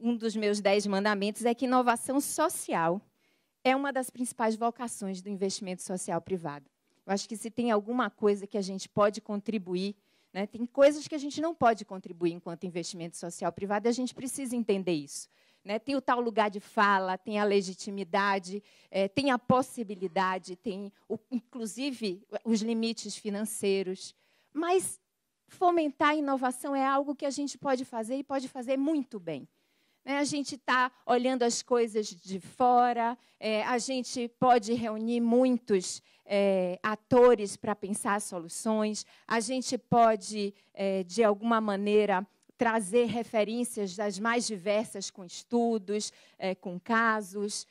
um dos meus 10 mandamentos é que inovação social é uma das principais vocações do investimento social privado. Eu acho que se tem alguma coisa que a gente pode contribuir, né, tem coisas que a gente não pode contribuir enquanto investimento social privado, e a gente precisa entender isso. Né? Tem o tal lugar de fala, tem a legitimidade, tem a possibilidade, tem, inclusive, os limites financeiros. Mas fomentar a inovação é algo que a gente pode fazer e pode fazer muito bem. A gente está olhando as coisas de fora, a gente pode reunir muitos atores para pensar soluções, a gente pode, de alguma maneira, trazer referências das mais diversas com estudos, com casos.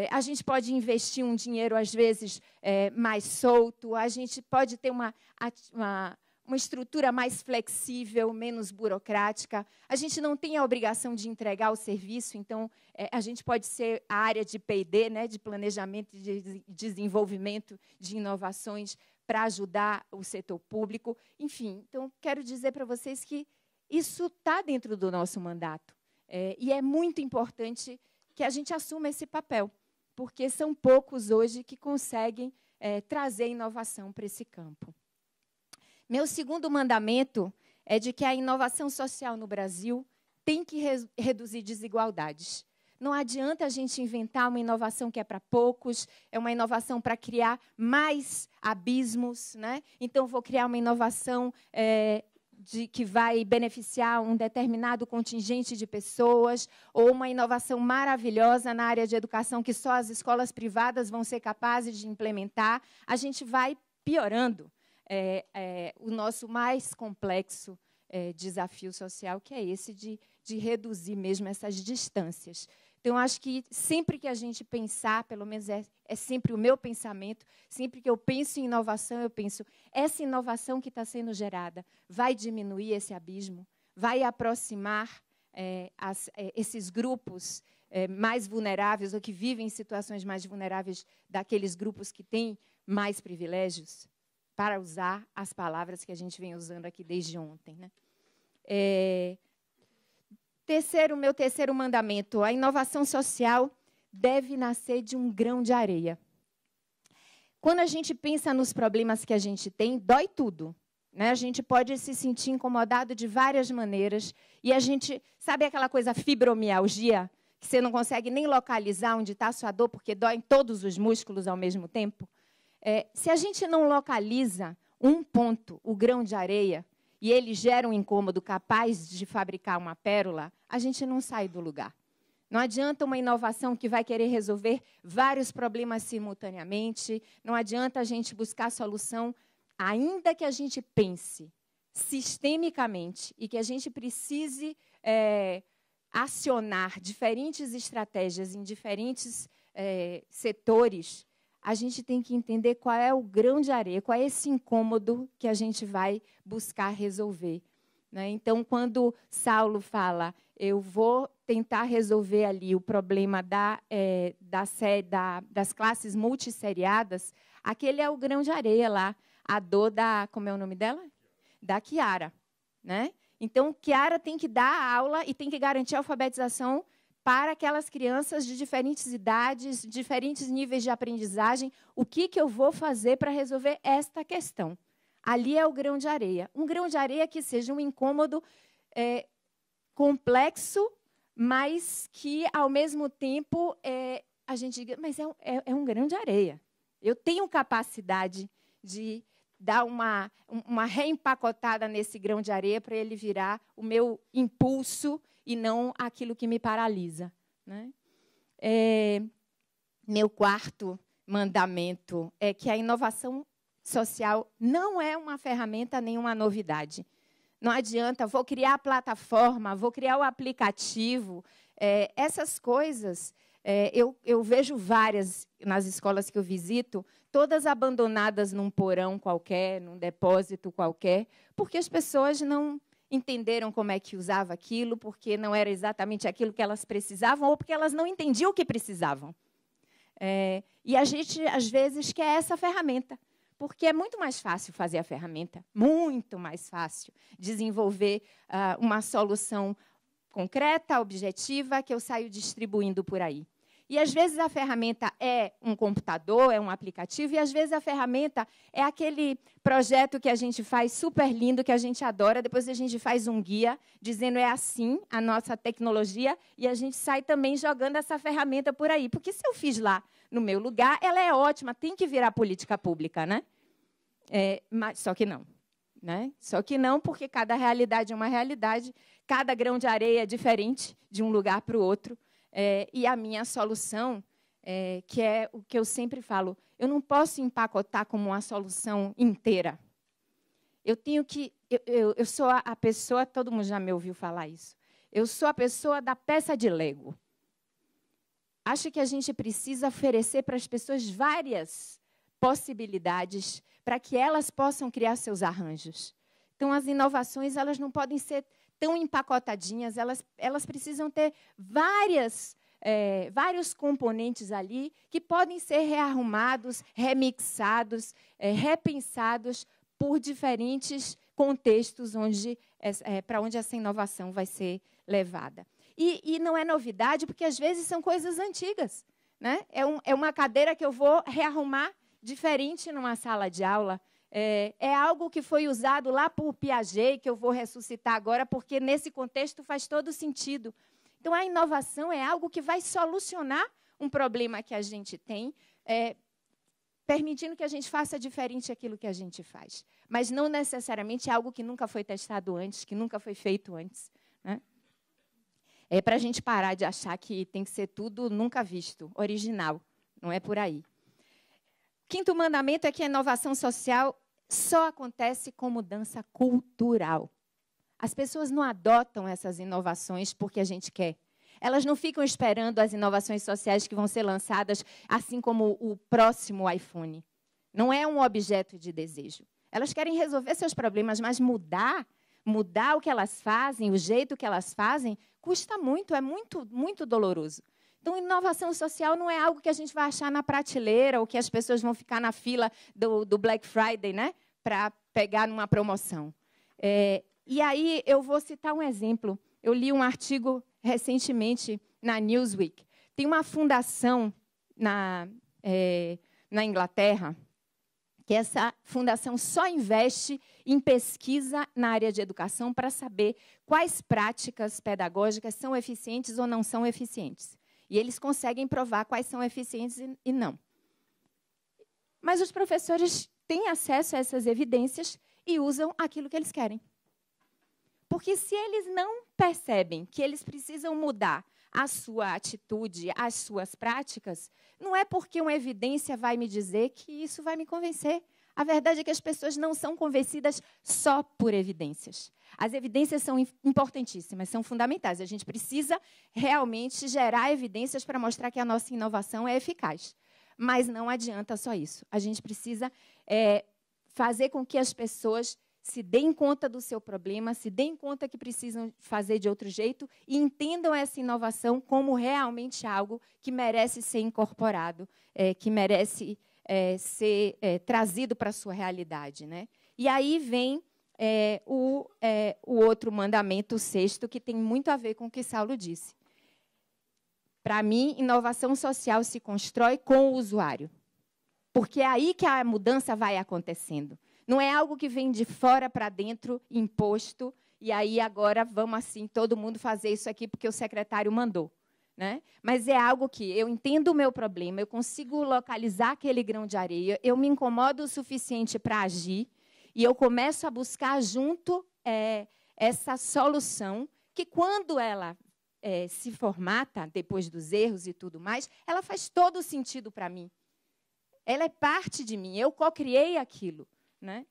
A gente pode investir um dinheiro, às vezes, mais solto, a gente pode ter uma estrutura mais flexível, menos burocrática. A gente não tem a obrigação de entregar o serviço, então, a gente pode ser a área de P&D, né, de planejamento e de desenvolvimento de inovações para ajudar o setor público. Enfim, então, quero dizer para vocês que isso está dentro do nosso mandato. E é muito importante que a gente assuma esse papel, porque são poucos hoje que conseguem trazer inovação para esse campo. Meu segundo mandamento é de que a inovação social no Brasil tem que reduzir desigualdades. Não adianta a gente inventar uma inovação que é para poucos, é uma inovação para criar mais abismos, né? Então, vou criar uma inovação que vai beneficiar um determinado contingente de pessoas, ou uma inovação maravilhosa na área de educação que só as escolas privadas vão ser capazes de implementar. A gente vai piorando o nosso mais complexo desafio social, que é esse de reduzir mesmo essas distâncias. Então, acho que sempre que a gente pensar, pelo menos é sempre o meu pensamento, sempre que eu penso em inovação, eu penso, essa inovação que está sendo gerada vai diminuir esse abismo, vai aproximar esses grupos mais vulneráveis, ou que vivem em situações mais vulneráveis daqueles grupos que têm mais privilégios, para usar as palavras que a gente vem usando aqui desde ontem, né? Meu terceiro mandamento, a inovação social deve nascer de um grão de areia. Quando a gente pensa nos problemas que a gente tem, dói tudo, né? A gente pode se sentir incomodado de várias maneiras, e a gente, sabe aquela coisa fibromialgia, que você não consegue nem localizar onde está a sua dor, porque dói em todos os músculos ao mesmo tempo? Se a gente não localiza um ponto, o grão de areia, e ele gera um incômodo capaz de fabricar uma pérola, a gente não sai do lugar. Não adianta uma inovação que vai querer resolver vários problemas simultaneamente, não adianta a gente buscar solução, ainda que a gente pense sistemicamente e que a gente precise acionar diferentes estratégias em diferentes setores. A gente tem que entender qual é o grão de areia, qual é esse incômodo que a gente vai buscar resolver. Né? Então, quando Saulo fala, eu vou tentar resolver ali o problema das classes multisseriadas, aquele é o grão de areia lá, a dor da, como é o nome dela? Da Chiara. Né? Então, Chiara tem que dar a aula e tem que garantir a alfabetização para aquelas crianças de diferentes idades, diferentes níveis de aprendizagem, o que eu vou fazer para resolver esta questão? Ali é o grão de areia. Um grão de areia que seja um incômodo complexo, mas que, ao mesmo tempo, a gente diga, mas é um grão de areia. Eu tenho capacidade de dar uma reempacotada nesse grão de areia para ele virar o meu impulso e não aquilo que me paralisa. Né? Meu quarto mandamento é que a inovação social não é uma ferramenta nem uma novidade. Não adianta, vou criar a plataforma, vou criar o aplicativo. Essas coisas, eu vejo várias nas escolas que eu visito, todas abandonadas num porão qualquer, num depósito qualquer, porque as pessoas não entenderam como é que usava aquilo, porque não era exatamente aquilo que elas precisavam, ou porque elas não entendiam o que precisavam. E a gente, às vezes, quer essa ferramenta, porque é muito mais fácil fazer a ferramenta, muito mais fácil desenvolver uma solução concreta, objetiva, que eu saio distribuindo por aí. E, às vezes, a ferramenta é um computador, é um aplicativo, e, às vezes, a ferramenta é aquele projeto que a gente faz super lindo, que a gente adora, depois a gente faz um guia dizendo é assim a nossa tecnologia, e a gente sai também jogando essa ferramenta por aí. Porque se eu fiz lá no meu lugar, ela é ótima, tem que virar política pública, né? Mas, só que não. Né? Só que não, porque cada realidade é uma realidade, cada grão de areia é diferente de um lugar para o outro. E a minha solução, que é o que eu sempre falo, eu não posso empacotar como uma solução inteira. Eu tenho que... Eu sou a pessoa, todo mundo já me ouviu falar isso, eu sou a pessoa da peça de Lego. Acho que a gente precisa oferecer para as pessoas várias possibilidades para que elas possam criar seus arranjos. Então, as inovações elas não podem ser tão empacotadinhas, elas precisam ter vários componentes ali que podem ser rearrumados, remixados, repensados por diferentes contextos para onde essa inovação vai ser levada. E não é novidade, porque, às vezes, são coisas antigas. Né? É uma cadeira que eu vou rearrumar diferente numa sala de aula. É algo que foi usado lá por Piaget, que eu vou ressuscitar agora, porque nesse contexto faz todo sentido. Então, a inovação é algo que vai solucionar um problema que a gente tem, permitindo que a gente faça diferente aquilo que a gente faz. Mas não necessariamente é algo que nunca foi testado antes, que nunca foi feito antes. Né? É para a gente parar de achar que tem que ser tudo nunca visto, original. Não é por aí. Quinto mandamento é que a inovação social só acontece com mudança cultural. As pessoas não adotam essas inovações porque a gente quer. Elas não ficam esperando as inovações sociais que vão ser lançadas, assim como o próximo iPhone. Não é um objeto de desejo. Elas querem resolver seus problemas, mas mudar o que elas fazem, o jeito que elas fazem, custa muito, é muito, muito doloroso. Então, inovação social não é algo que a gente vai achar na prateleira ou que as pessoas vão ficar na fila do Black Friday, né, para pegar numa promoção. E aí, eu vou citar um exemplo. Eu li um artigo recentemente na Newsweek. Tem uma fundação na Inglaterra, que essa fundação só investe em pesquisa na área de educação para saber quais práticas pedagógicas são eficientes ou não são eficientes. E eles conseguem provar quais são eficientes e não. Mas os professores têm acesso a essas evidências e usam aquilo que eles querem. Porque se eles não percebem que eles precisam mudar a sua atitude, as suas práticas, não é porque uma evidência vai me dizer que isso vai me convencer. A verdade é que as pessoas não são convencidas só por evidências. As evidências são importantíssimas, são fundamentais. A gente precisa realmente gerar evidências para mostrar que a nossa inovação é eficaz. Mas não adianta só isso. A gente precisa fazer com que as pessoas se deem conta do seu problema, se deem conta que precisam fazer de outro jeito e entendam essa inovação como realmente algo que merece ser incorporado, que merece ser trazido para a sua realidade. Né? E aí vem o outro mandamento, o sexto, que tem muito a ver com o que Saulo disse. Para mim, inovação social se constrói com o usuário, porque é aí que a mudança vai acontecendo. Não é algo que vem de fora para dentro, imposto, e aí agora vamos assim, todo mundo fazer isso aqui porque o secretário mandou. Né? Mas é algo que eu entendo o meu problema, eu consigo localizar aquele grão de areia, eu me incomodo o suficiente para agir, e eu começo a buscar junto essa solução, que quando ela se formata, depois dos erros e tudo mais, ela faz todo sentido para mim. Ela é parte de mim, eu co-criei aquilo. Né?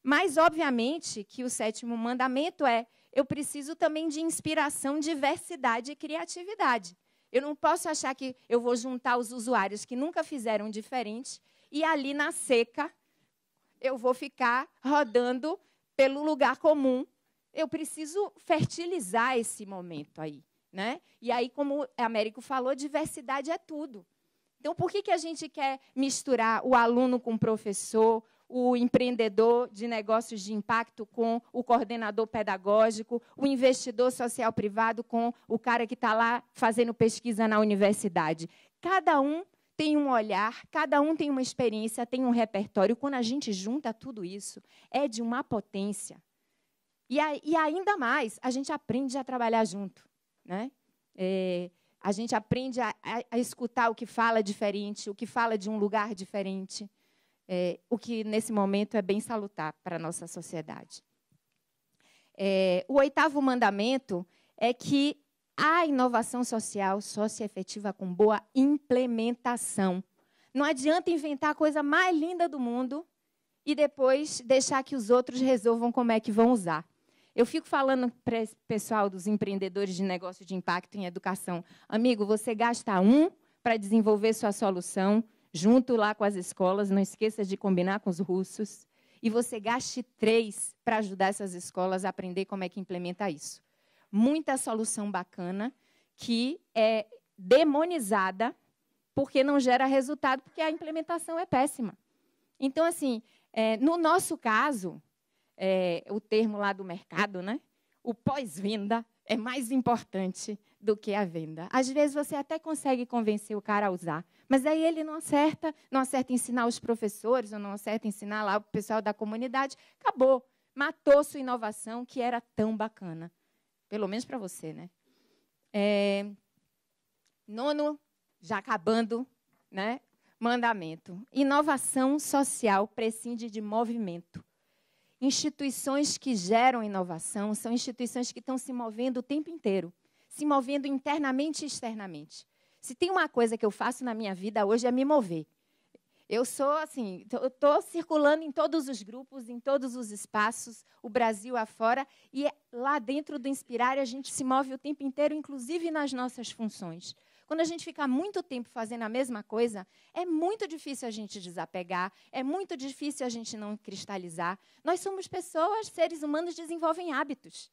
Mas, obviamente, que o sétimo mandamento eu preciso também de inspiração, diversidade e criatividade. Eu não posso achar que eu vou juntar os usuários que nunca fizeram diferente e ali na seca eu vou ficar rodando pelo lugar comum. Eu preciso fertilizar esse momento aí. Né? E aí, como a Américo falou, diversidade é tudo. Então, por que a gente quer misturar o aluno com o professor, o empreendedor de negócios de impacto com o coordenador pedagógico, o investidor social privado com o cara que está lá fazendo pesquisa na universidade. Cada um tem um olhar, cada um tem uma experiência, tem um repertório. Quando a gente junta tudo isso, é de uma potência. E ainda mais, a gente aprende a trabalhar junto, né? A gente aprende a escutar o que fala diferente, o que fala de um lugar diferente, o que, nesse momento, é bem salutar para a nossa sociedade. O 8º mandamento é que a inovação social só se efetiva com boa implementação. Não adianta inventar a coisa mais linda do mundo e depois deixar que os outros resolvam como é que vão usar. Eu fico falando para esse pessoal dos empreendedores de negócio de impacto em educação. Amigo, você gasta 1 para desenvolver sua solução, junto lá com as escolas, não esqueça de combinar com os russos, e você gaste 3 para ajudar essas escolas a aprender como é que implementa isso. Muita solução bacana que é demonizada porque não gera resultado, porque a implementação é péssima. Então, assim, no nosso caso, o termo lá do mercado, né? O pós-venda é mais importante do que a venda. Às vezes, você até consegue convencer o cara a usar, mas aí ele não acerta ensinar os professores, ou não acerta ensinar lá o pessoal da comunidade, acabou, matou sua inovação, que era tão bacana. Pelo menos para você, né? 9º, já acabando, né? Mandamento. Inovação social prescinde de movimento. Instituições que geram inovação são instituições que estão se movendo o tempo inteiro, se movendo internamente e externamente. Se tem uma coisa que eu faço na minha vida hoje é me mover. Eu sou assim, estou circulando em todos os grupos, em todos os espaços, o Brasil afora, e lá dentro do Inspirar a gente se move o tempo inteiro, inclusive nas nossas funções. Quando a gente fica muito tempo fazendo a mesma coisa, é muito difícil a gente desapegar, é muito difícil a gente não cristalizar. Nós somos pessoas, seres humanos, desenvolvem hábitos,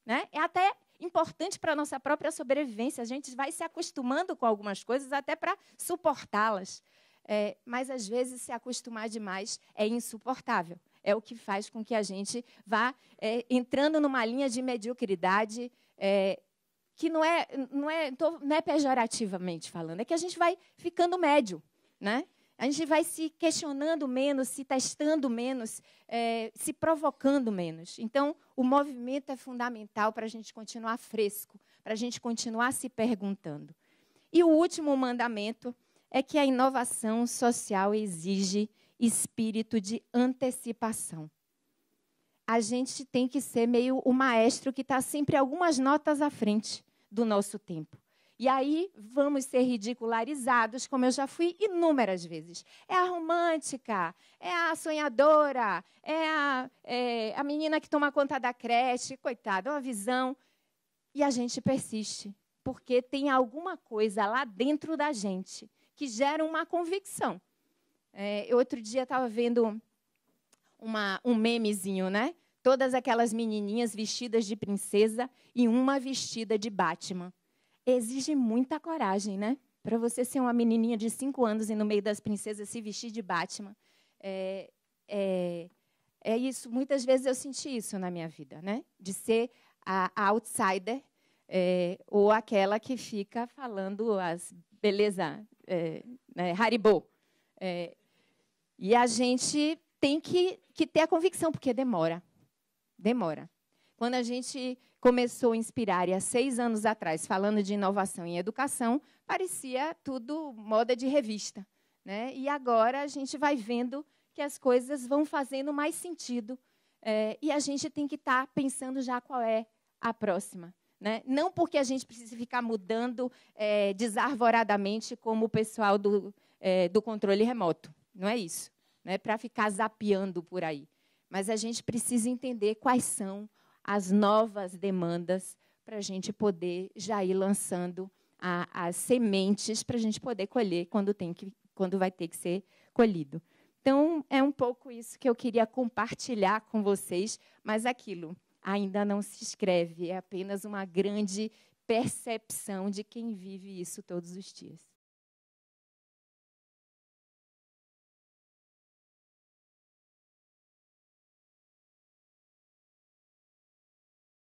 né? É até importante para a nossa própria sobrevivência. A gente vai se acostumando com algumas coisas até para suportá-las. Mas, às vezes, se acostumar demais é insuportável. É o que faz com que a gente vá entrando numa linha de mediocridade, que não é pejorativamente falando, é que a gente vai ficando médio, né? A gente vai se questionando menos, se testando menos, se provocando menos. Então, o movimento é fundamental para a gente continuar fresco, para a gente continuar se perguntando. E o último mandamento é que a inovação social exige espírito de antecipação. A gente tem que ser meio o maestro que está sempre algumas notas à frente do nosso tempo. E aí vamos ser ridicularizados, como eu já fui inúmeras vezes. É a romântica, é a sonhadora, é a menina que toma conta da creche, coitada, é uma visão. E a gente persiste, porque tem alguma coisa lá dentro da gente que gera uma convicção. Outro dia estava vendo um memezinho, né? Todas aquelas menininhas vestidas de princesa e uma vestida de Batman. Exige muita coragem, né? Para você ser uma menininha de 5 anos e no meio das princesas se vestir de Batman. É isso. Muitas vezes eu senti isso na minha vida, né? De ser a outsider ou aquela que fica falando as beleza, Haribo. E a gente tem que ter a convicção, porque demora. Demora. Quando a gente começou a Inspirar, há 6 anos atrás, falando de inovação em educação, parecia tudo moda de revista, né? E agora a gente vai vendo que as coisas vão fazendo mais sentido. E a gente tem que estar pensando já qual é a próxima. Né? Não porque a gente precisa ficar mudando desarvoradamente como o pessoal do controle remoto. Não é isso. Não é para ficar zapeando por aí. Mas a gente precisa entender quais são as novas demandas para a gente poder já ir lançando as sementes para a gente poder colher quando vai ter que ser colhido. Então, é um pouco isso que eu queria compartilhar com vocês, mas aquilo ainda não se escreve, é apenas uma grande percepção de quem vive isso todos os dias.